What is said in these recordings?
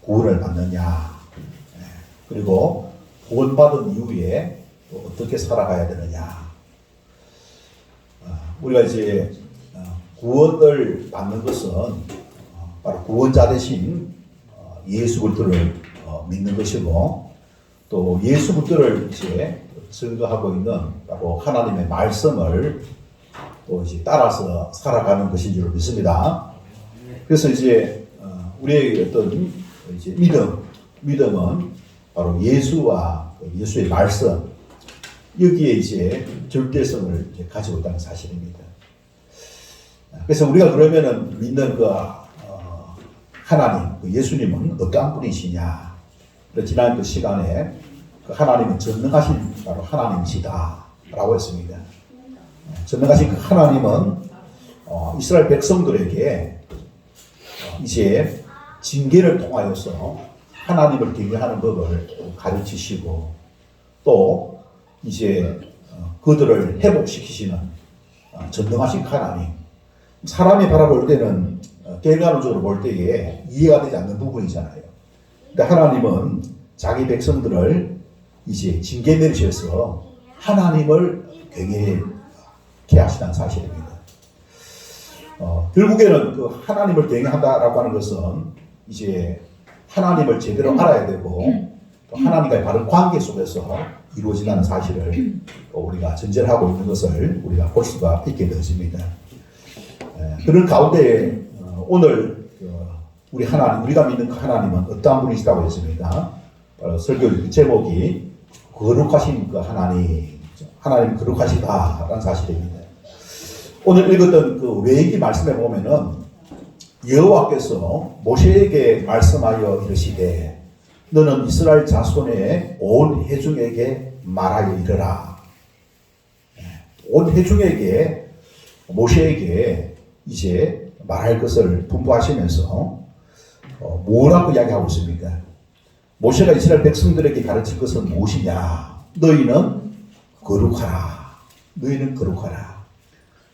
구원을 받느냐, 그리고 구원받은 이후에 또 어떻게 살아가야 되느냐. 우리가 이제 구원을 받는 것은 바로 구원자 대신 예수 그리스도를 믿는 것이고, 또 예수 그리스도를 이제 증거하고 있는 바로 하나님의 말씀을 또 이제 따라서 살아가는 것인 줄 믿습니다. 그래서 이제 우리의 어떤 이제 믿음은 바로 예수와 예수의 말씀, 여기에 이제 절대성을 이제 가지고 있다는 사실입니다. 그래서 우리가 그러면은 믿는 그 하나님, 그 예수님은 어떠한 분이시냐? 지난 그 시간에 그 하나님은 전능하신 바로 하나님이시다라고 했습니다. 전능하신 그 하나님은 이스라엘 백성들에게 이제 징계를 통하여서 하나님을 경외하는 법을 가르치시고, 또 이제 그들을 회복시키시는 전능하신 하나님. 사람이 바라볼 때는 객관적으로 볼 때에 이해가 되지 않는 부분이잖아요. 근데 하나님은 자기 백성들을 이제 징계 내리셔서 하나님을 경외케 하시다는 사실입니다. 결국에는 그 하나님을 경외한다라고 하는 것은 이제 하나님을 제대로 알아야 되고, 또 하나님과의 바른 관계 속에서 이루어진다는 사실을 우리가 전제하고 있는 것을 우리가 볼 수가 있게 되어집니다. 그런 가운데 오늘 우리 하나님, 우리가 믿는 그 하나님은 어떠한 분이시다고 했습니까? 설교 제목이 거룩하신 그 하나님, 하나님 거룩하시다라는 사실입니다. 오늘 읽었던 그 레위기 말씀에 보면은 여호와께서 모세에게 말씀하여 이르시되 너는 이스라엘 자손의 온 회중에게 말하여 이르라. 온 회중에게 모세에게 이제 말할 것을 분부하시면서 뭐라고 이야기하고 있습니까? 모세가 이스라엘 백성들에게 가르칠 것은 무엇이냐? 너희는 거룩하라. 너희는 거룩하라.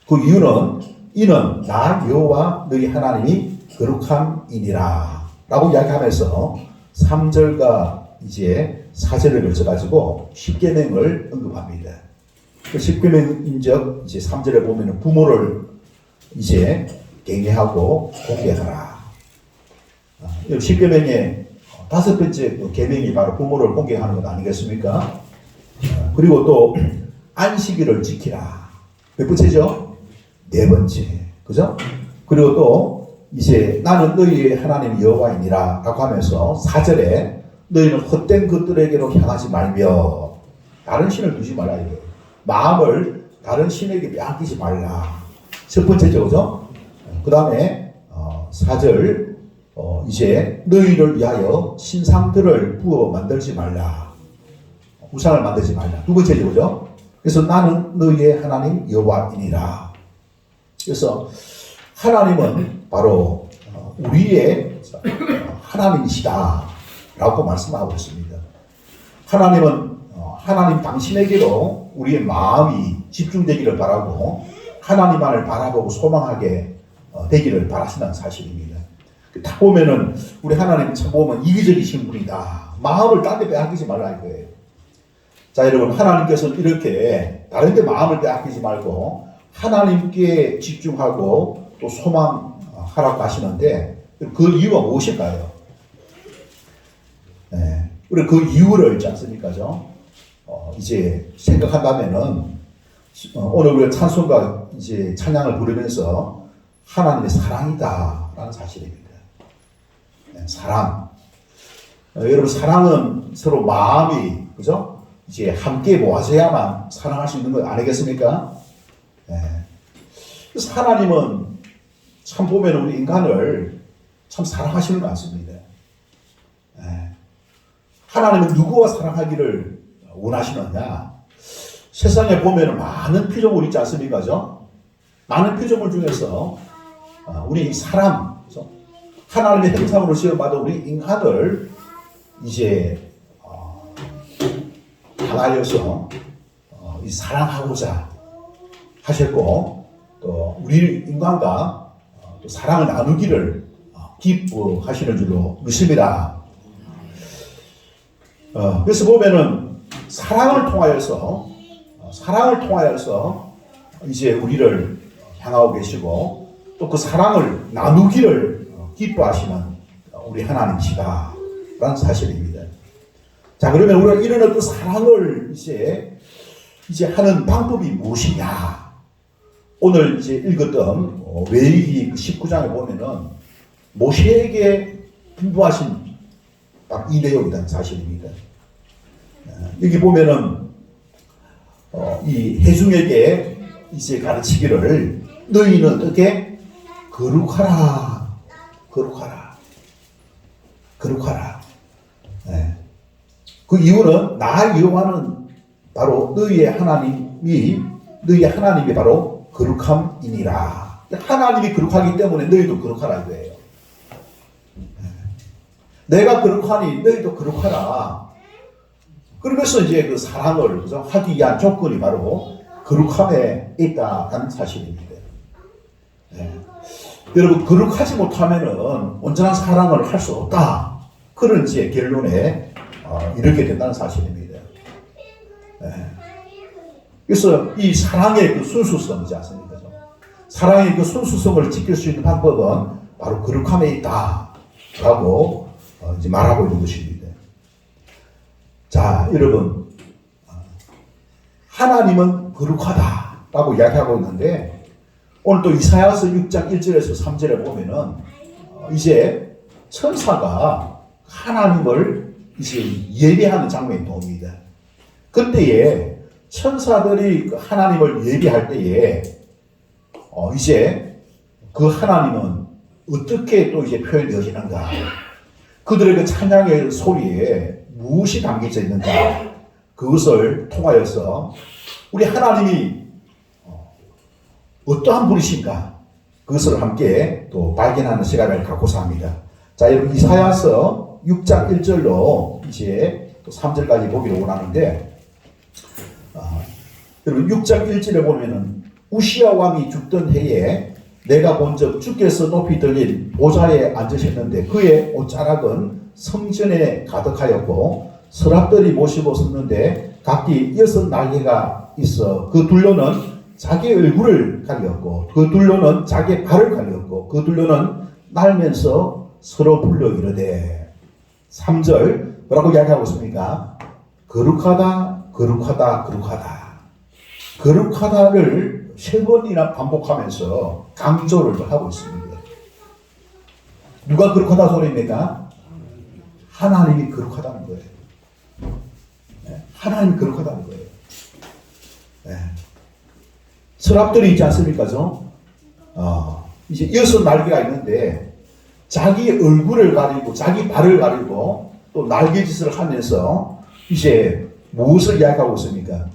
그 이유는 이는 나 여호와 너희 하나님이 거룩함이니라 라고 이야기하면서 3절과 이제 4절을 걸쳐가지고 십계명을 언급합니다. 그 십계명인적 이제 3절에 보면은 부모를 이제 경외하고 공경하라. 십계명의 5번째 계명이 바로 부모를 공경하는 것 아니겠습니까? 그리고 또 안식일을 지키라. 몇 번째죠? 4번째. 그죠? 그리고 또 이제 나는 너희의 하나님 여호와이니라 라고 하면서 4절에 너희는 헛된 것들에게로 향하지 말며 다른 신을 두지 말라 이거예요. 마음을 다른 신에게 빼앗기지 말라. 첫 번째죠. 그죠? 그 다음에 4절 이제 너희를 위하여 신상들을 부어 만들지 말라. 우상을 만들지 말라. 두 번째죠. 그죠? 그래서 나는 너희의 하나님 여호와이니라. 그래서 하나님은 바로 우리의 하나님이시다 라고 말씀하고 있습니다. 하나님은 하나님 당신에게로 우리의 마음이 집중되기를 바라고 하나님만을 바라보고 소망하게 되기를 바라신다는 사실입니다. 딱 보면은 우리 하나님 참 보면 이기적이신 분이다. 마음을 딴 데 빼앗기지 말라 이거예요. 자, 여러분, 하나님께서는 이렇게 다른 데 마음을 빼앗기지 말고 하나님께 집중하고 또 소망하라고 하시는데 그 이유가 무엇일까요? 네, 우리 그 이유를 있지 않습니까? 이제 생각한다면은 오늘 우리가 찬송과 이제 찬양을 부르면서 하나님의 사랑이다라는 사실입니다. 네, 사랑. 여러분, 사랑은 서로 마음이 그죠? 이제 함께 모아져야만 사랑할 수 있는 거 아니겠습니까? 네. 그래서 하나님은 참 보면 우리 인간을 참 사랑하시는 것 같습니다. 네. 하나님은 누구와 사랑하기를 원하시느냐? 세상에 보면 많은 피조물 있지 않습니까? 많은 피조물 중에서 우리 사람, 하나님의 형상으로 지어받은 우리 인간을 이제 향하여서 사랑하고자 하셨고, 또 우리 인간과 또 사랑을 나누기를 기뻐하시는 줄로 믿습니다. 그래서 보면은 사랑을 통하여서 이제 우리를 향하고 계시고 또 그 사랑을 나누기를 기뻐하시는 우리 하나님이시다 라는 사실입니다. 자, 그러면 우리가 이런 어떤 사랑을 이제 하는 방법이 무엇이냐? 오늘 이제 읽었던 레위기 19장에 보면은 모세에게 분부하신 딱 이 내용이라는 사실입니다. 여기 보면은 이 회중에게 이제 가르치기를 너희는 어떻게 거룩하라. 네. 그 이유는 나 여호와는 바로 너희의 하나님이 바로 거룩함이니라. 하나님이 거룩하기 때문에 너희도 거룩하라 이거예요. 내가 거룩하니 너희도 거룩하라. 그러면서 이제 그 사랑을 하기 위한 조건이 바로 거룩함에 있다는 사실입니다. 네. 여러분, 거룩하지 못하면은 온전한 사랑을 할 수 없다. 그런 이제 결론에 이렇게 된다는 사실입니다. 네. 그래서 이 사랑의 그 순수성이지 않습니까? 사랑의 그 순수성을 지킬 수 있는 방법은 바로 거룩함에 있다라고 이제 말하고 있는 것입니다. 자, 여러분, 하나님은 거룩하다라고 이야기하고 있는데 오늘 또 이사야서 6장 1절에서 3절에 보면은 이제 천사가 하나님을 이제 예배하는 장면이 나옵니다. 그때에 천사들이 하나님을 예배할 때에 이제 그 하나님은 어떻게 또 이제 표현되어지는가? 그들의 그 찬양의 소리에 무엇이 담겨져 있는가? 그것을 통하여서 우리 하나님이 어떠한 분이신가? 그것을 함께 또 발견하는 시간을 갖고자 합니다. 자, 여러분 이사야서 6장 1절로 이제 또 3절까지 보기를 원하는데 여러분 6장 1절에 보면은 우시야 왕이 죽던 해에 내가 본적 주께서 높이 들린 보좌에 앉으셨는데 그의 옷자락은 성전에 가득하였고 서랍들이 모시고 섰는데 각기 6날개가 있어 그 둘로는 자기 얼굴을 가렸고 그 둘로는 자기 발을 가렸고 그 둘로는 날면서 서로 불러 이르되 3절 뭐라고 이야기하고 있습니까? 거룩하다 거룩하다 거룩하다 거룩하다를 3번이나 반복하면서 강조를 하고 있습니다. 누가 거룩하다 소리입니까? 하나님이 거룩하다는 거예요. 하나님이 거룩하다는 거예요. 서랍들이 있지 않습니까? 이제 6날개가 있는데 자기 얼굴을 가리고 자기 발을 가리고 또 날개짓을 하면서 이제 무엇을 이야기하고 있습니까?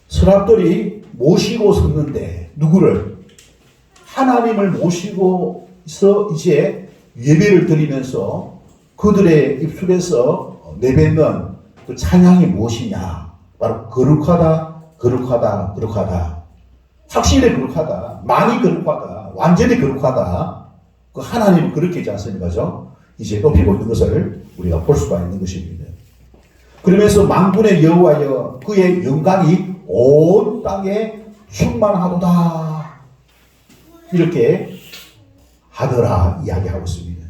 서랍들이 모시고 섰는데 누구를? 하나님을 모시고서 이제 예배를 드리면서 그들의 입술에서 내뱉는 그 찬양이 무엇이냐? 바로 거룩하다, 거룩하다, 거룩하다. 확실히 거룩하다, 많이 거룩하다, 완전히 거룩하다. 그 하나님은 그렇게 있지 않습니까? 이제 높이고 있는 것을 우리가 볼 수가 있는 것입니다. 그러면서 만군의 여호와여 그의 영광이 온 땅에 충만하도다. 이렇게 하더라 이야기하고 있습니다.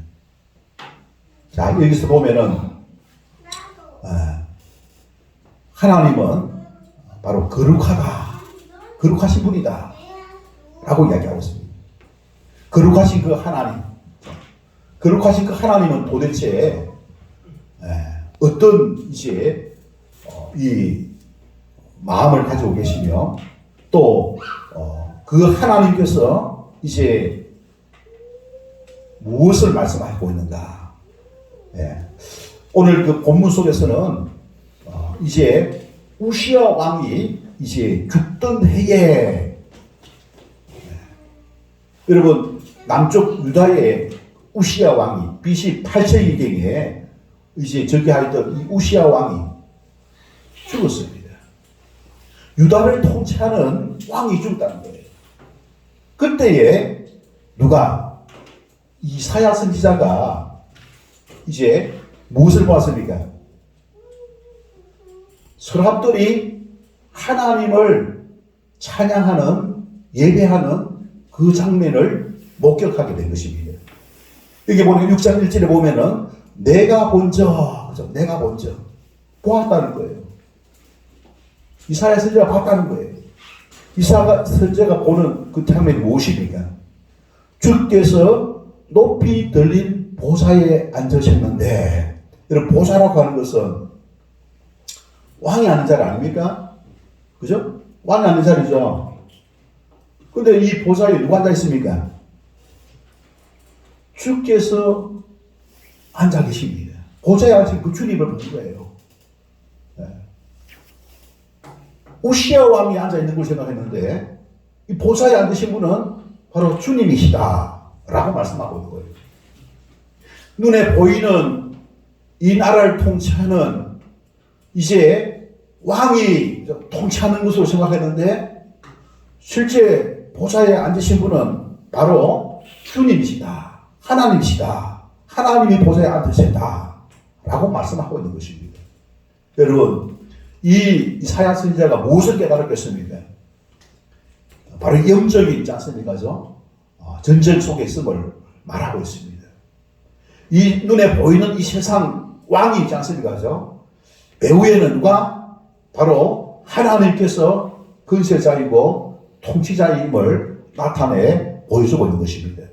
자, 여기서 보면은 하나님은 바로 거룩하다. 거룩하신 분이다. 라고 이야기하고 있습니다. 거룩하신 그 하나님. 거룩하신 그 하나님은 도대체 어떤 이제 이 마음을 가지고 계시며 또 그 하나님께서 이제 무엇을 말씀하고 있는가? 오늘 그 본문 속에서는 이제 우시야 왕이 이제 죽던 해에 여러분 남쪽 유다의 우시야 왕이 BC 8세기경에 이제 저기 하였던 이 우시야 왕이 죽었습니다. 유다를 통치하는 왕이 죽었다는 거예요. 그때에 누가 이사야 선지자가 이제 무엇을 보았습니까? 서랍들이 하나님을 찬양하는, 예배하는 그 장면을 목격하게 된 것입니다. 여기 보면 6장 1절에 보면은 내가 본저, 내가 본저 보았다는 거예요. 이사야 선지자가 봤다는 거예요. 이사야 선지자가 보는 그 장면이 무엇입니까? 주께서 높이 들린 보좌에 앉으셨는데, 여러분 보좌라고 하는 것은 왕이 앉는 자리 아닙니까? 그죠? 왕이 앉는 자리죠. 근데 이 보좌에 누가 앉아 있습니까? 주께서 앉아 계십니다. 보좌에 앉으신 그 주님을 보는 거예요. 네. 우시야 왕이 앉아 있는 걸 생각했는데, 이 보좌에 앉으신 분은 바로 주님이시다 라고 말씀하고 있는 거예요. 눈에 보이는 이 나라를 통치하는 이제 왕이 통치하는 것으로 생각했는데, 실제 보좌에 앉으신 분은 바로 주님이시다, 하나님이시다, 하나님이 보좌에 앉으셨다 라고 말씀하고 있는 것입니다. 여러분, 이 이사야 선지자가 무엇을 깨달았겠습니까? 바로 영적인 있지 않습니까? 전쟁 속에 있음을 말하고 있습니다. 이 눈에 보이는 이 세상 왕이 있지 않습니까? 배후에는 누가? 바로 하나님께서 근세자이고 통치자임을 나타내 보여주고 있는 것입니다.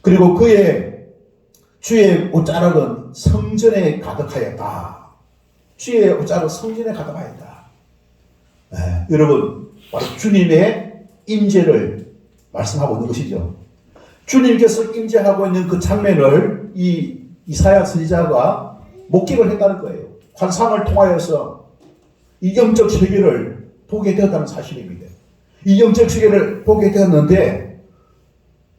그리고 그의 주의 옷자락은 성전에 가득하였다. 주의 옷자락은 성전에 가득하였다. 네, 여러분, 바로 주님의 임재를 말씀하고 있는 것이죠. 주님께서 임재하고 있는 그 장면을 이 이사야 선지자가 목격을 했다는 거예요. 환상을 통하여서 이 영적 세계를 보게 되었다는 사실입니다. 이 영적 세계를 보게 되었는데,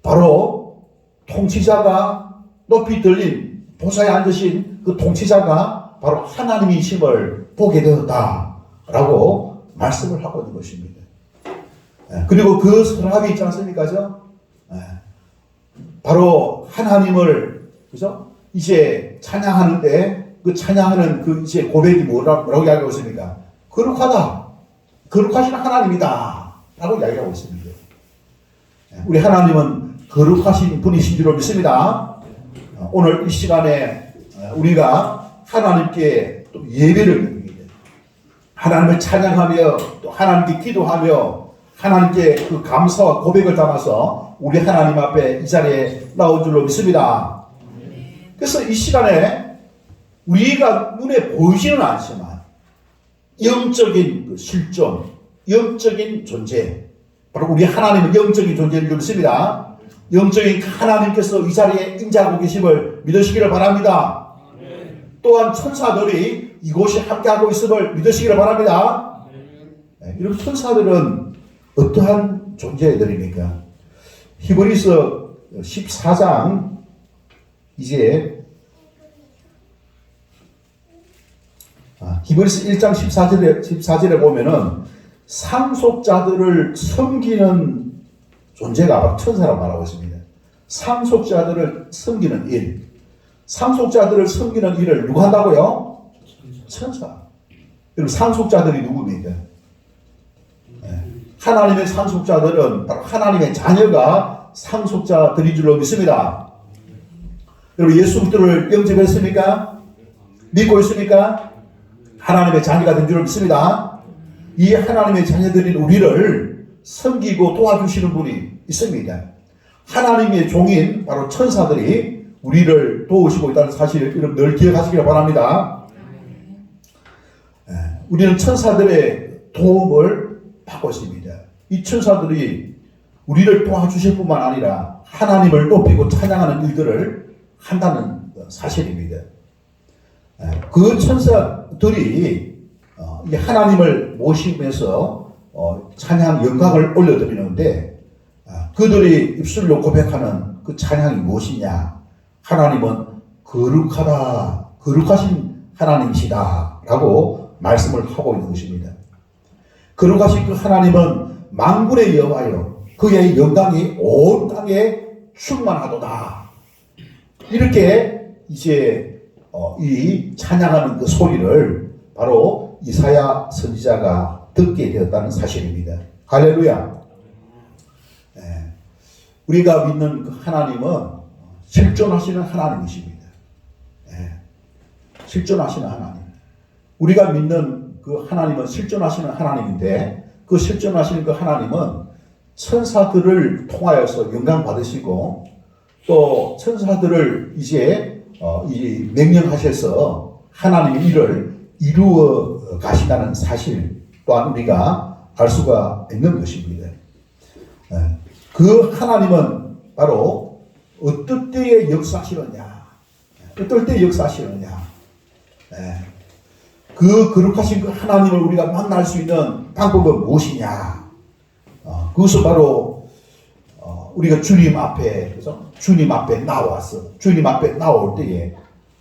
바로 통치자가 높이 들린 보좌에 앉으신 그 통치자가 바로 하나님이심을 보게 되었다라고 말씀을 하고 있는 것입니다. 그리고 그 서랍이 있지 않습니까? 바로 하나님을, 그죠? 이제 찬양하는데, 그 찬양하는 그 이제 고백이 뭐라고 이야기하고 있습니까? 거룩하다. 거룩하신 하나님이다. 라고 이야기하고 있습니다. 우리 하나님은 거룩하신 분이신 줄로 믿습니다. 오늘 이 시간에 우리가 하나님께 또 예배를 드립니다. 하나님을 찬양하며 또 하나님께 기도하며 하나님께 그 감사와 고백을 담아서 우리 하나님 앞에 이 자리에 나온 줄로 믿습니다. 그래서 이 시간에 우리가 눈에 보이지는 않지만 영적인 그 실존, 영적인 존재, 바로 우리 하나님은 영적인 존재인 줄 믿습니다. 영적인 하나님께서 이 자리에 임재하고 계심을 믿으시기를 바랍니다. 또한 천사들이 이곳에 함께하고 있음을 믿으시기를 바랍니다. 이런 천사들은 어떠한 존재들입니까? 히브리서 14장 이제 히브리서 1장 14절에 보면은 상속자들을 섬기는 존재가 바로 천사라고 말하고 있습니다. 상속자들을 섬기는 일. 상속자들을 섬기는 일을 누가 한다고요? 천사. 여러분, 상속자들이 누굽니까? 하나님의 상속자들은 바로 하나님의 자녀가 상속자들인 줄로 믿습니다. 여러분, 예수 그리스도를 영접했습니까? 믿고 있습니까? 하나님의 자녀가 된 줄로 믿습니다. 이 하나님의 자녀들인 우리를 섬기고 도와주시는 분이 있습니다. 하나님의 종인 바로 천사들이 우리를 도우시고 있다는 사실을 여러분 늘 기억하시길 바랍니다. 우리는 천사들의 도움을 받고 있습니다. 이 천사들이 우리를 도와주실 뿐만 아니라 하나님을 높이고 찬양하는 일들을 한다는 사실입니다. 그 천사들이 하나님을 모시면서 찬양 영광을 올려드리는데, 그들이 입술로 고백하는 그 찬양이 무엇이냐? 하나님은 거룩하다, 거룩하신 하나님이시다 라고 말씀을 하고 있는 것입니다. 거룩하신 그 하나님은 만군의 여호와여 그의 영광이 온 땅에 충만하도다. 이렇게 이제 이 찬양하는 그 소리를 바로 이사야 선지자가 듣게 되었다는 사실입니다. 할렐루야. 우리가 믿는 그 하나님은 실존하시는 하나님이십니다. 실존하시는 하나님. 우리가 믿는 그 하나님은 실존하시는 하나님인데, 그 실존하시는 그 하나님은 천사들을 통하여서 영광 받으시고, 또 천사들을 이제 명령하셔서 하나님의 일을 이루어 가시다는 사실 또한 우리가 알 수가 있는 것입니다. 그 하나님은 바로 어떨 때에 역사하시느냐, 어떨 때 역사하시느냐, 그 거룩하신 그 하나님을 우리가 만날 수 있는 방법은 무엇이냐? 그것은 바로 우리가 주님 앞에, 그죠? 주님 앞에 나와서 주님 앞에 나올 때에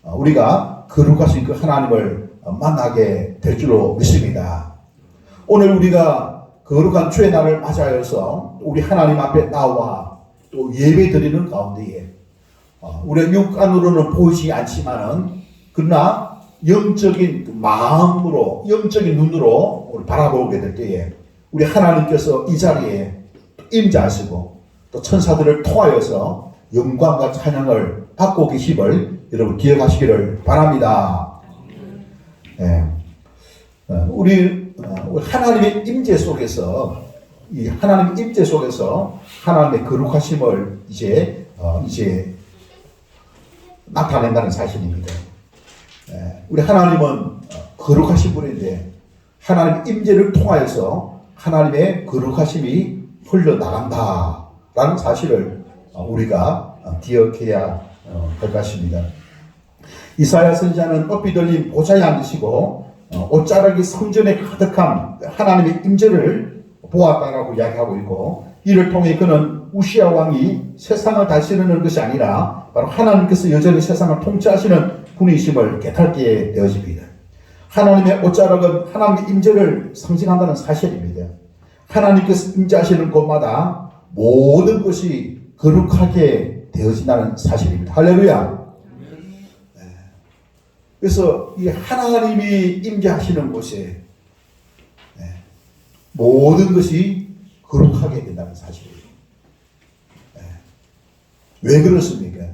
우리가 거룩하신 그 하나님을 만나게 될 줄로 믿습니다. 오늘 우리가 거룩한 주의 날을 맞이하여서 우리 하나님 앞에 나와 또 예배 드리는 가운데에 우리가 육간으로는 보이지 않지만은 그러나 영적인 마음으로, 영적인 눈으로 바라보게 될 때에 우리 하나님께서 이 자리에 임재하시고 또 천사들을 통하여서 영광과 찬양을 받고 계심을 여러분 기억하시기를 바랍니다. 우리 하나님의 임재 속에서, 이 하나님의 임재 속에서 하나님의 거룩하심을 이제 나타낸다는 사실입니다. 우리 하나님은 거룩하신 분인데 하나님의 임재를 통하여서 하나님의 거룩하심이 흘러나간다라는 사실을 우리가 기억해야 할 것입니다. 이사야 선지자는 높이 들린 보좌에 앉으시고 옷자락이 성전에 가득한 하나님의 임재를 보았다라고 이야기하고 있고, 이를 통해 그는 우시야 왕이 세상을 다스리는 것이 아니라 바로 하나님께서 여전히 세상을 통치하시는 분이심을 깨닫게 되어집니다. 하나님의 옷자락은 하나님의 임재를 상징한다는 사실입니다. 하나님께서 임재하시는 곳마다 모든 것이 거룩하게 되어진다는 사실입니다. 할렐루야. 그래서 이 하나님이 임재하시는 곳에 모든 것이 거룩하게 된다는 사실이에요. 왜 그렇습니까?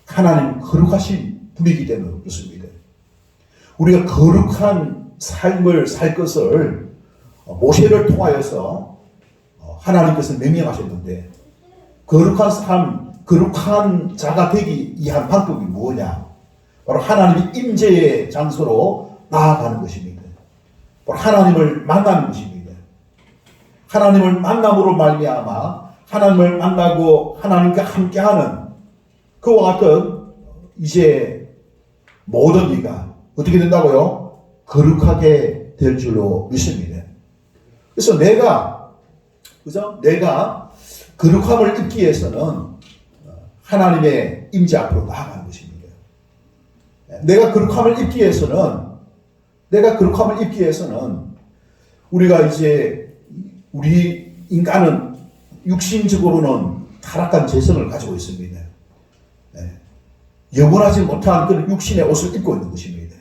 하나님 거룩하신 분이기 때문에 그렇습니다. 우리가 거룩한 삶을 살 것을 모세를 통하여서 하나님께서 명령하셨는데, 거룩한 삶, 거룩한 자가 되기 위한 방법이 뭐냐? 바로 하나님의 임재의 장소로 나아가는 것입니다. 바로 하나님을 만나는 것입니다. 하나님을 만남으로 말미암아 하나님을 만나고 하나님과 함께하는 그와 같은 이제 모든 이가 어떻게 된다고요? 거룩하게 될 줄로 믿습니다. 그래서 내가 거룩함을 입기 위해서는 하나님의 임재 앞으로 나아가는 것입니다. 내가 거룩함을 입기 위해서는 우리가 이제 우리 인간은 육신적으로는 타락한 재성을 가지고 있습니다. 영원하지 못한 그런 육신의 옷을 입고 있는 것입니다.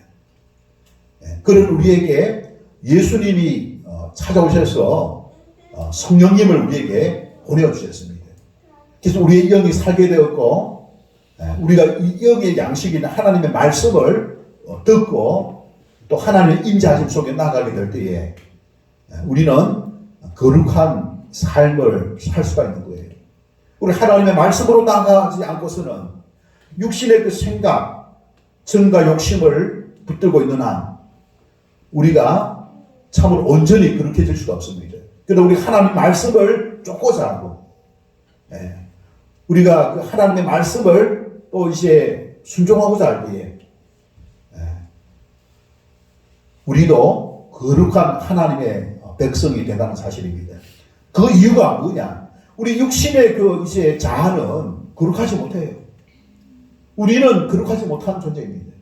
그런 우리에게 예수님이 찾아오셔서 성령님을 우리에게 보내주셨습니다. 그래서 우리의 영이 살게 되었고, 우리가 이 영의 양식인 하나님의 말씀을 듣고 또 하나님의 임재하심 속에 나가게 될 때에 우리는 거룩한 삶을 살 수가 있는 거예요. 우리 하나님의 말씀으로 나가지 않고서는 육신의 그 생각, 정과 욕심을 붙들고 있는 한 우리가 참으로 온전히 거룩해질 수가 없습니다. 그러나 우리 하나님 말씀을 쫓고자 하고, 우리가 그 하나님의 말씀을 또 이제 순종하고자 할 때에 우리도 거룩한 하나님의 백성이 된다는 사실입니다. 그 이유가 뭐냐? 우리 육신의 그 이제 자아는 거룩하지 못해요. 우리는 거룩하지 못한 존재입니다.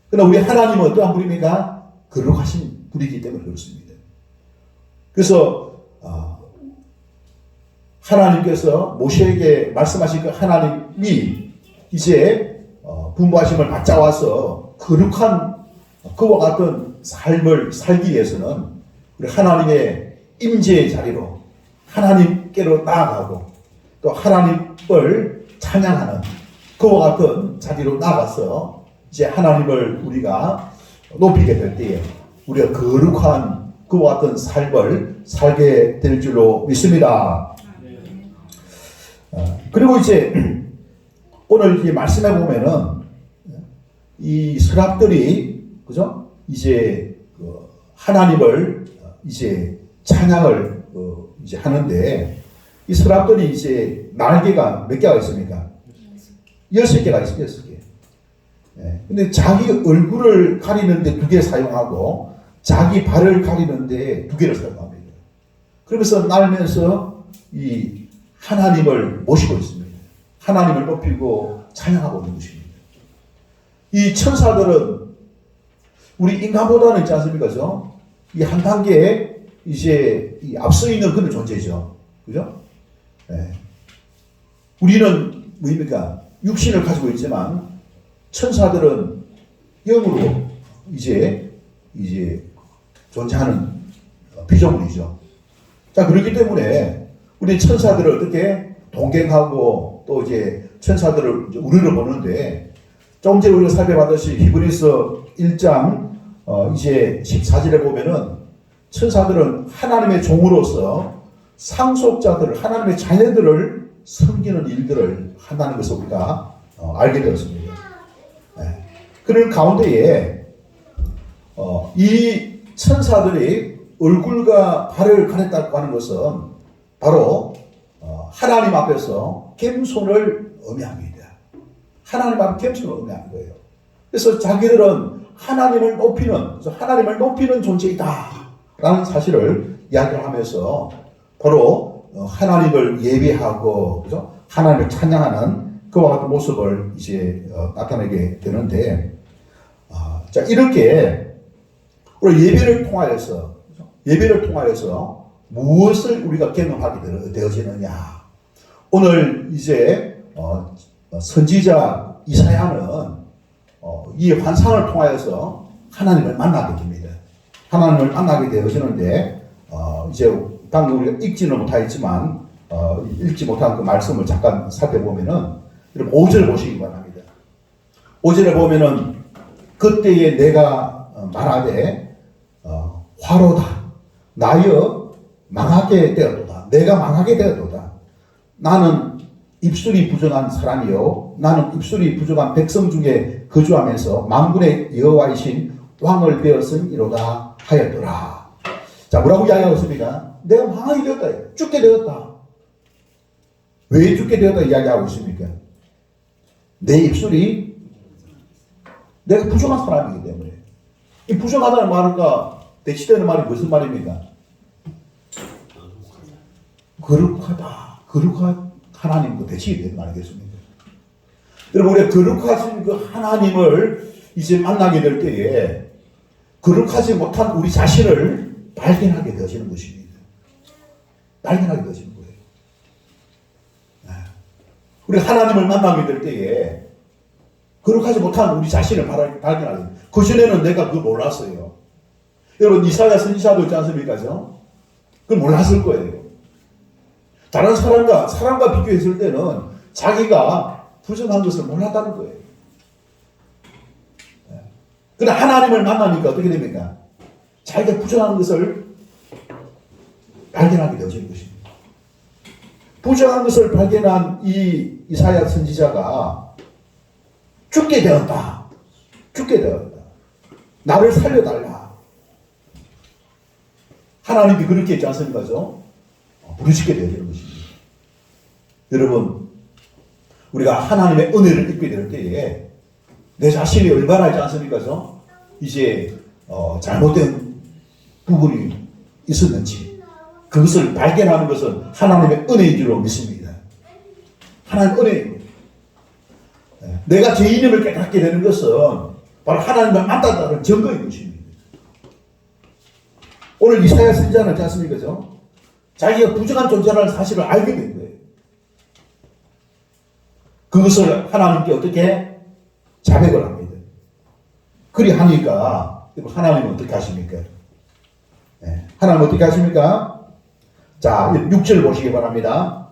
그러나 우리 하나님은 어떠한 분입니까? 거룩하신 분이기 때문에 그렇습니다. 그래서 하나님께서 모세에게 말씀하신 그 하나님이 이제 분부하심을 받자와서 거룩한 그와 같은 삶을 살기 위해서는 우리 하나님의 임재의 자리로 하나님께로 나아가고 또 하나님을 찬양하는 그와 같은 자리로 나가서 이제 하나님을 우리가 높이게 될 때에 우리가 거룩한 그와 같은 삶을 살게 될 줄로 믿습니다. 그리고 이제 오늘 이 말씀해 보면은 이 서랍들이 그죠? 이제 하나님을 이제 찬양을 이제 하는데 이 서랍들이 이제 날개가 몇 개가 있습니까? 6개가 있어요. 6개. 근데 자기 얼굴을 가리는데 2개 사용하고 자기 발을 가리는데 2개를 사용합니다. 그러면서 날면서 이 하나님을 모시고 있습니다. 하나님을 높이고 찬양하고 있는 것입니다. 이 천사들은 우리 인간보다는 있지 않습니까? 이 한 단계에 이제 앞서 있는 그런 존재죠. 그죠? 우리는 뭐입니까? 육신을 가지고 있지만 천사들은 영으로 이제 존재하는 피조물이죠. 자, 그렇기 때문에 우리 천사들을 어떻게 동경하고 또 이제 천사들을 우리를 보는데 조금 전에 우리가 살펴봤듯이 히브리서 1장 이제 14절에 보면은 천사들은 하나님의 종으로서 상속자들을 하나님의 자녀들을 섬기는 일들을 한다는 것을 우리가 알게 되었습니다. 그런 가운데에 이 천사들이 얼굴과 발을 가렸다고 하는 것은 바로 하나님 앞에서 겸손을 의미합니다. 하나님 앞에 겸손을 의미하는 거예요. 그래서 자기들은 하나님을 높이는 존재이다 라는 사실을 이야기하면서 바로 하나님을 예배하고 그죠? 하나님을 찬양하는 그와 같은 모습을 이제 나타내게 되는데 자, 이렇게 우리 예배를 통하여서 무엇을 우리가 경험하게 되어지느냐. 오늘 이제 선지자 이사야는 이 환상을 통하여서 하나님을 만나게 됩니다. 하나님을 만나게 되어지는데 이제 방금 우리가 읽지는 못하였지만 읽지 못한 그 말씀을 잠깐 살펴보면은 5절 보시기 바랍니다. 5절에 보면은 그때에 내가 말하되 화로다 나여 망하게 되었도다. 내가 망하게 되었도다. 나는 입술이 부정한 사람이요 나는 입술이 부정한 백성 중에 거주하면서 만군의 여호와이신 왕을 베었으니로다 하였더라. 자, 뭐라고 이야기하고 내가 망하게 되었다. 죽게 되었다. 왜 죽게 되었다 이야기하고 있습니까? 내 입술이 내가 부정한 사람이기 때문에. 이 부정하다는 말과 대치되는 말이 무슨 말입니까? 거룩한 하나님과 대치가 되는 말이겠습니까? 여러분, 우리가 거룩하신 그 하나님을 이제 만나게 될 때에 거룩하지 못한 우리 자신을 발견하게 되어지는 것입니다. 발견하게 되어지는 거예요. 우리 하나님을 만나게 될 때에 거룩하지 못한 우리 자신을 발견하게 됩니다. 그전에는 내가 그걸 몰랐어요. 여러분, 이사야 선지자도 있지 않습니까? 그걸 몰랐을 거예요. 다른 사람과 비교했을 때는 자기가 부정한 것을 몰랐다는 거예요. 그러나 하나님을 만나니까 어떻게 됩니까? 자기가 부정한 것을 발견하게 되어지는 것입니다. 부정한 것을 발견한 이 이사야 선지자가 죽게 되었다. 나를 살려달라. 하나님이 그렇게 했지 않습니까? 부르짖게 되어지는 것입니다. 여러분, 우리가 하나님의 은혜를 입게 될 때에 내 자신이 얼마나 있지 않습니까? 이제 잘못된 부분이 있었는지 그것을 발견하는 것은 하나님의 은혜인 줄로 믿습니다. 하나님의 은혜입니다. 내가 죄인임을 깨닫게 되는 것은 바로 하나님과 만났다는 증거인 것입니다. 오늘 이사야 선지자는 있지 않습니까? 자기가 부정한 존재라는 사실을 알게 된 거예요. 그것을 하나님께 어떻게 자백을 합니다. 그리 하니까 하나님은 어떻게 하십니까? 하나님은 어떻게 하십니까? 자, 6절 보시기 바랍니다.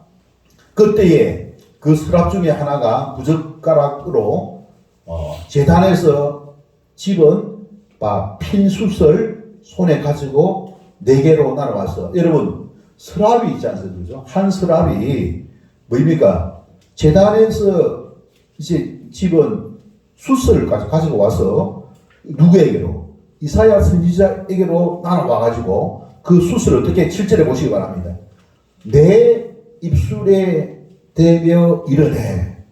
그때에 그 서랍 중에 하나가 부젓가락으로 제단에서 집은 핀 숯을 손에 가지고 네개로 날아왔어. 여러분, 서랍이 있지 않습니까? 한 서랍이 뭡니까? 제단에서 이제 집은 숯을 가지고 와서 누구에게로? 이사야 선지자에게로 날아와가지고 그 숯을 어떻게 7절에 보시기 바랍니다. 내 입술에 대며 이르되,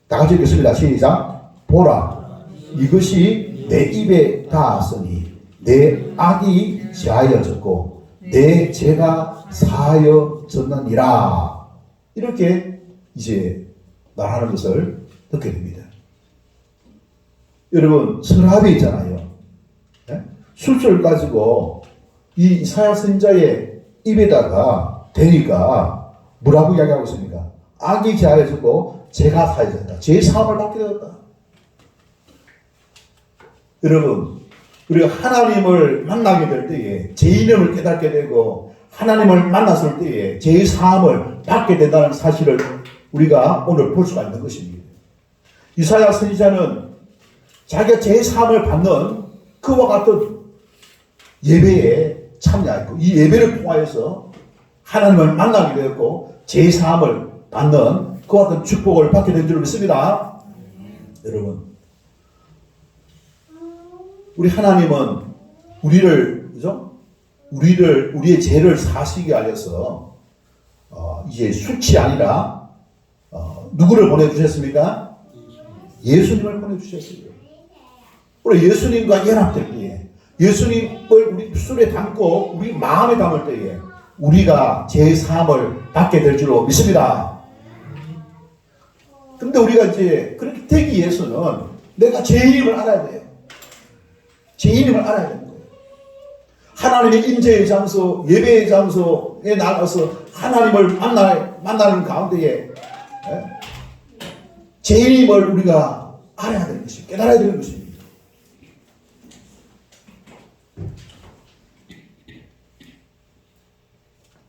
다 같이 읽겠습니다. 시작. 보라, 이것이 내 입에 닿았으니 내 악이 지하여졌고 내 죄가 사하여졌느니라. 이렇게 이제 말하는 것을 듣게 됩니다. 여러분, 서랍이 있잖아요. 숯을 가지고 이 이사야 선지자의 입에다가 대니까 뭐라고 이야기하고 있습니까? 악이 제하여졌고 죄가 사하여졌다. 죄 사함을 받게 되었다. 여러분, 우리가 하나님을 만나게 될 때에 제 이름을 깨닫게 되고 하나님을 만났을 때에 죄 사함을 받게 된다는 사실을 우리가 오늘 볼 수가 있는 것입니다. 이사야 선지자는 자기가 죄 사함을 받는 그와 같은 예배에 참여했고 이 예배를 통하여서 하나님을 만나게 되었고 죄 사함을 받는 그와 같은 축복을 받게 된 줄 믿습니다. 여러분, 우리 하나님은 우리를, 그죠? 우리의 죄를 사시게 하셔서 이제 숯이 아니라 누구를 보내주셨습니까? 예수님을 보내주셨어요. 우리 예수님과 연합될 때에, 예수님을 우리 입술에 담고 우리 마음에 담을 때에 우리가 죄 사함을 받게 될 줄로 믿습니다. 근데 우리가 이제 그렇게 되기 위해서는 내가 죄인임을 알아야 돼요. 죄인임을 알아야 되는 거예요. 하나님의 임재의 장소, 예배의 장소에 나가서 하나님을 만나는 가운데에 죄인임을 우리가 알아야 되는 것입니다. 깨달아야 되는 것입니다.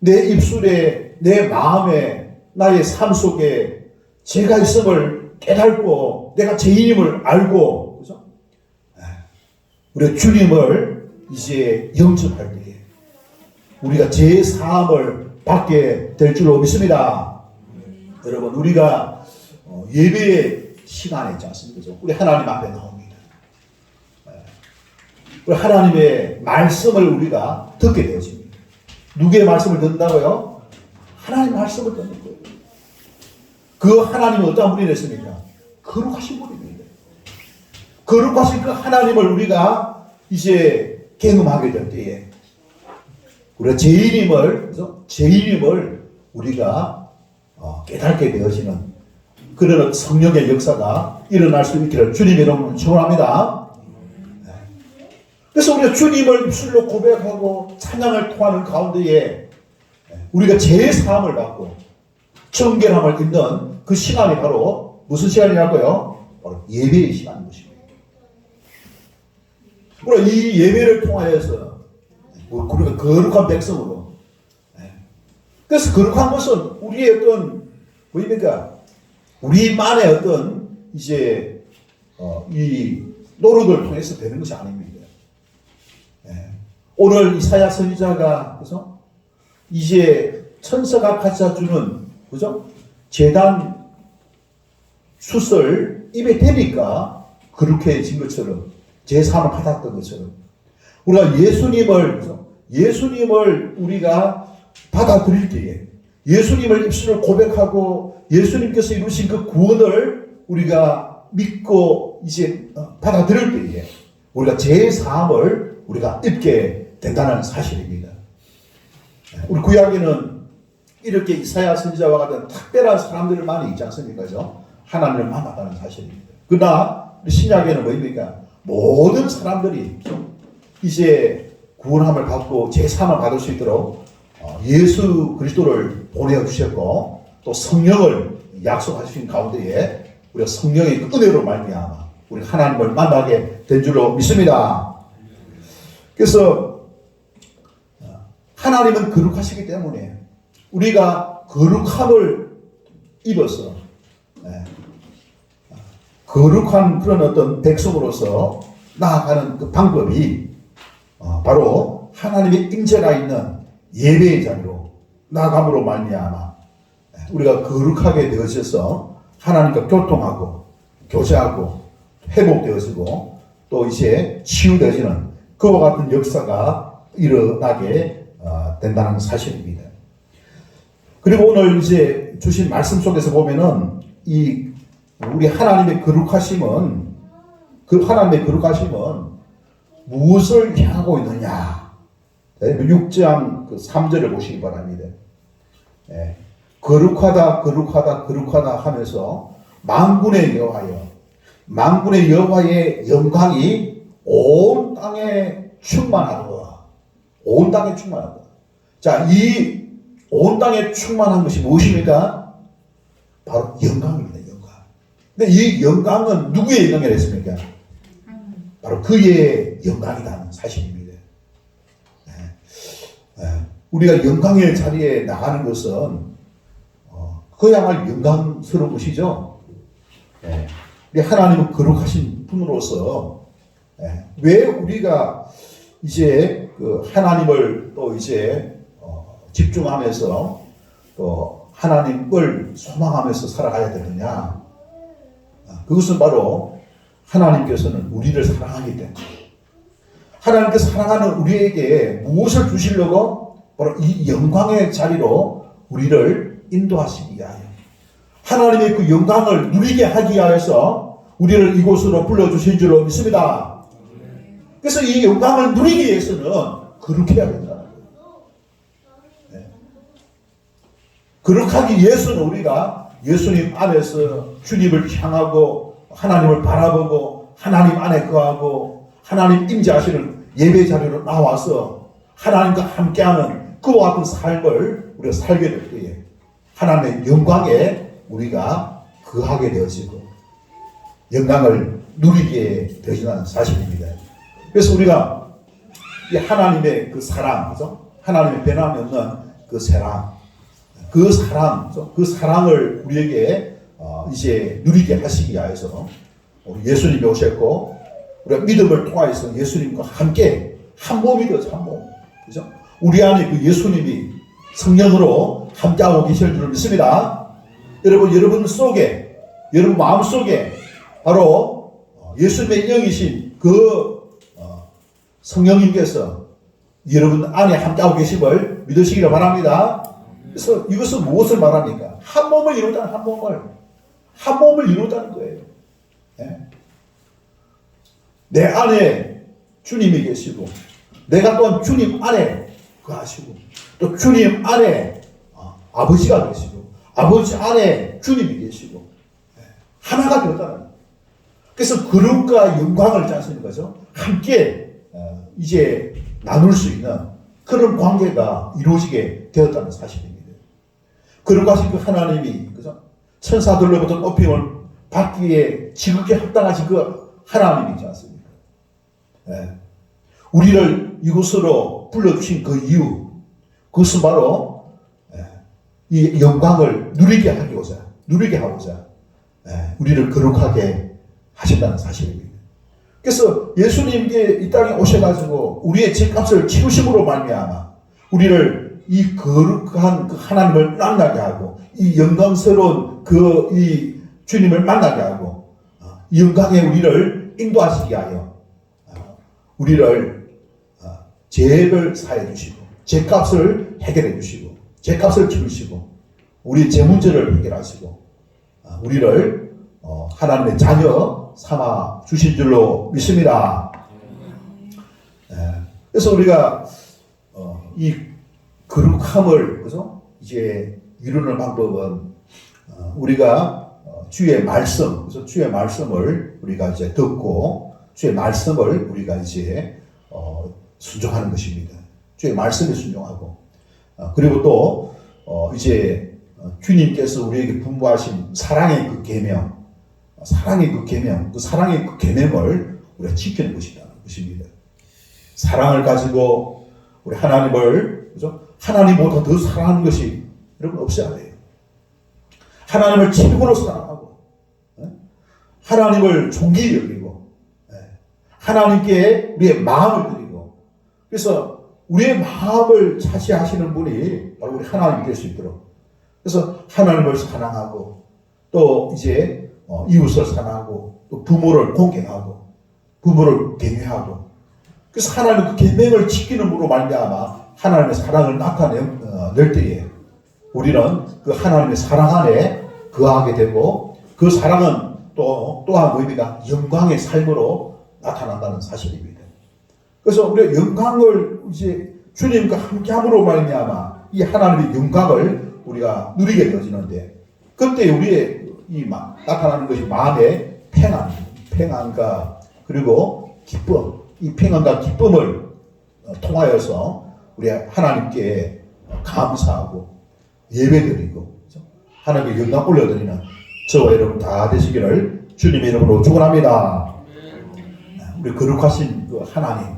내 입술에, 내 마음에, 나의 삶 속에 죄가 있음을 깨닫고 내가 죄인임을 알고, 그죠? 우리 주님을 이제 영접할 때에 우리가 죄 사함을 받게 될 줄로 믿습니다. 여러분, 우리가 예배의 시간에 있지 않습니까? 우리 하나님 앞에 나옵니다. 우리 하나님의 말씀을 우리가 듣게 되어집니다. 누구의 말씀을 듣는다고요? 하나님의 말씀을 듣는 거예요. 그 하나님은 어떤 분이 됐습니까? 거룩하신 분입니다. 거룩하신 그 하나님을 우리가 이제 경험하게 될 때에 우리가 죄인임을 우리가 깨닫게 되어지는 그런 성령의 역사가 일어날 수 있기를 주님의 이름으로 축원합니다. 그래서 우리가 주님을 입술로 고백하고 찬양을 통하는 가운데에 우리가 죄의 사함을 받고 정결함을 입는 그 시간이 바로 무슨 시간이냐고요? 바로 예배의 시간인 것입니다. 우리가 이 예배를 통하여서 우리가 거룩한 백성으로, 그래서 거룩한 것은 우리의 어떤 뭐입니까? 우리만의 어떤 이제 이 노력을 통해서 되는 것이 아닙니다. 오늘 이사야 선지자가, 그죠? 이제 천사가 가져다 주는, 그죠? 제단 숯을 입에 대니까 그렇게 진 것처럼, 제사함을 받았던 것처럼, 우리가 예수님을 우리가 받아들일 때에, 예수님을 입술로 고백하고, 예수님께서 이루신 그 구원을 우리가 믿고 이제 받아들일 때에, 우리가 제사함을 우리가 입게 된다는 사실입니다. 우리 구약에는 이렇게 이사야 선지자와 같은 특별한 사람들이 많이 있지 않습니까? 하나님을 만났다는 사실입니다. 그러나 신약에는 뭐입니까? 모든 사람들이 이제 구원함을 받고 제사함을 받을 수 있도록 예수 그리스도를 보내주셨고 또 성령을 약속하신 가운데에 우리가 성령의 은혜로 말미암아 우리 하나님을 만나게 된 줄로 믿습니다. 그래서 하나님은 거룩하시기 때문에 우리가 거룩함을 입어서 거룩한 그런 어떤 백성으로서 나아가는 그 방법이 바로 하나님의 임재가 있는 예배의 자리로 나아감으로 말미암아 우리가 거룩하게 되어져서 하나님과 교통하고 교제하고 회복되어지고 또 이제 치유되어지는 그와 같은 역사가 일어나게 된다는 사실입니다. 그리고 오늘 이제 주신 말씀 속에서 보면은 이 우리 하나님의 거룩하심은 그 하나님의 거룩하심은 무엇을 향하고 있느냐? 6장 3절을 보시기 바랍니다. 거룩하다 거룩하다 거룩하다 하면서 만군의 여호와의 영광이 온 땅에 충만하도다. 온 땅에 충만하다. 자, 이 온 땅에 충만한 것이 무엇입니까? 바로 영광입니다. 영광. 근데 이 영광은 누구의 영광이라 했습니까? 바로 그의 영광이라는 사실입니다. 우리가 영광의 자리에 나가는 것은 그야말로 영광스러운 것이죠. 우리 하나님은 거룩하신 분으로서 왜 우리가 이제 그 하나님을 또 이제 집중하면서 또 하나님을 소망하면서 살아가야 되느냐? 그것은 바로 하나님께서는 우리를 사랑하기 때문에 하나님께서 사랑하는 우리에게 무엇을 주시려고 바로 이 영광의 자리로 우리를 인도하시기 위하여 하나님의 그 영광을 누리게 하기 위하여서 우리를 이곳으로 불러주신 줄로 믿습니다. 그래서 이 영광을 누리기 위해서는 거룩해야 된다는 거예요. 거룩하기 위해서는 우리가 예수님 안에서 주님을 향하고 하나님을 바라보고 하나님 안에 거하고 하나님 임재하시는 예배 자리로 나와서 하나님과 함께하는 그와 같은 삶을 우리가 살게 될 때에 하나님의 영광에 우리가 거하게 되어지고 영광을 누리게 되어지는 사실입니다. 그래서 우리가 이 하나님의 그 사랑, 그죠? 하나님의 변함이 없는 그 사랑, 그 사랑을 우리에게 이제 누리게 하시기 위해서 우리 예수님이 오셨고 우리가 믿음을 통하여서 예수님과 함께 한 몸이 되어서 한 몸, 그죠? 우리 안에 그 예수님이 성령으로 함께하고 계실 줄 믿습니다. 여러분 속에, 여러분 마음 속에 바로 예수님의 영이신 그 성령님께서 여러분 안에 함께하고 계심을 믿으시기를 바랍니다. 그래서 이것은 무엇을 말합니까? 한 몸을 이루다는 한 몸을 이루다는 거예요. 내 안에 주님이 계시고 내가 또한 주님 안에 거하시고 또 주님 안에 아버지가 계시고 아버지 안에 주님이 계시고 하나가 되었다는 거예요. 그래서 거룩과 영광을 짜는 거죠. 함께 이제 나눌 수 있는 그런 관계가 이루어지게 되었다는 사실입니다. 거룩하신 그 하나님이 그죠? 천사들로부터 높임을 받기에 지극히 합당하신 그 하나님이지 않습니까? 우리를 이곳으로 불러주신 그 이유, 그것은 바로 이 영광을 누리게 하고자 우리를 거룩하게 하신다는 사실입니다. 그래서 예수님께 이 땅에 오셔가지고 우리의 죄값을 치르심으로 말미암아 우리를 이 거룩한 그 하나님을 만나게 하고 이 영광스러운 그 이 주님을 만나게 하고 이 영광에 우리를 인도하시게 하여 우리를 죄를 사해 주시고 죄값을 해결해 주시고 죄값을 치르시고 우리의 죄 문제를 해결하시고 우리를 하나님의 자녀 삼아 주신 줄로 믿습니다. 그래서 우리가 이 거룩함을 그죠? 이제 이루는 방법은 우리가 주의 말씀, 그래서 주의 말씀을 우리가 이제 듣고 주의 말씀을 우리가 이제 순종하는 것입니다. 주의 말씀에 순종하고 그리고 또 이제 주님께서 우리에게 분부하신 사랑의 그 계명, 그 사랑의 그 계명을 우리가 지키는 것이다. 것입니다. 사랑을 가지고 우리 하나님을, 그죠? 하나님보다 더 사랑하는 것이 여러분 없어야 돼요. 하나님을 최고로 사랑하고, 하나님을 존귀히 여기고, 하나님께 우리의 마음을 드리고, 그래서 우리의 마음을 차지하시는 분이 바로 우리 하나님이 될 수 있도록, 그래서 하나님을 사랑하고, 또 이제 이웃을 사랑하고, 또 부모를 공경하고, 부모를 경외하고, 그래서 하나님의 그 계명을 지키는으로 말미암아 하나님의 사랑을 나타낼 때에 우리는 그 하나님의 사랑 안에 거하게 되고, 그 사랑은 또한 뭐입니까? 영광의 삶으로 나타난다는 사실입니다. 그래서 우리가 영광을 이제 주님과 함께함으로 말미암아 이 하나님의 영광을 우리가 누리게 되어지는데, 그때 우리의 이 나타나는 것이 마음의 평안과 그리고 기쁨, 이 평안과 기쁨을 통하여서 우리 하나님께 감사하고 예배드리고 하나님께 영광 올려드리는 저와 여러분 다 되시기를 주님의 이름으로 축원합니다. 우리 거룩하신 그 하나님,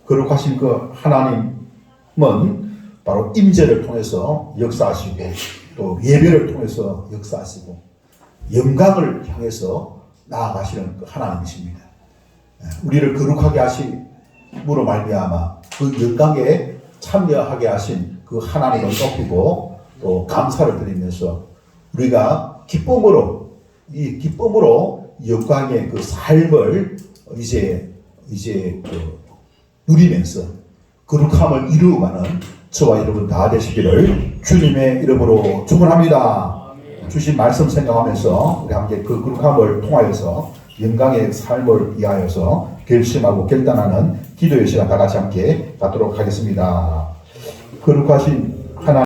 거룩하신 그 하나님은 바로 임재를 통해서 역사하시고, 또 예배를 통해서 역사하시고, 영광을 향해서 나아가시는 그 하나님이십니다. 우리를 거룩하게 하심으로 말미암아 그 영광에 참여하게 하신 그 하나님을 높이고 또 감사를 드리면서 우리가 기쁨으로 영광의 그 삶을 이제 누리면서 거룩함을 이루어가는 저와 여러분 다 되시기를 주님의 이름으로 축원합니다. 주신 말씀 생각하면서 우리 함께 그 거룩함을 통하여서 영광의 삶을 위하여서 결심하고 결단하는 기도의 시간 다 같이 함께 갖도록 하겠습니다. 거룩하신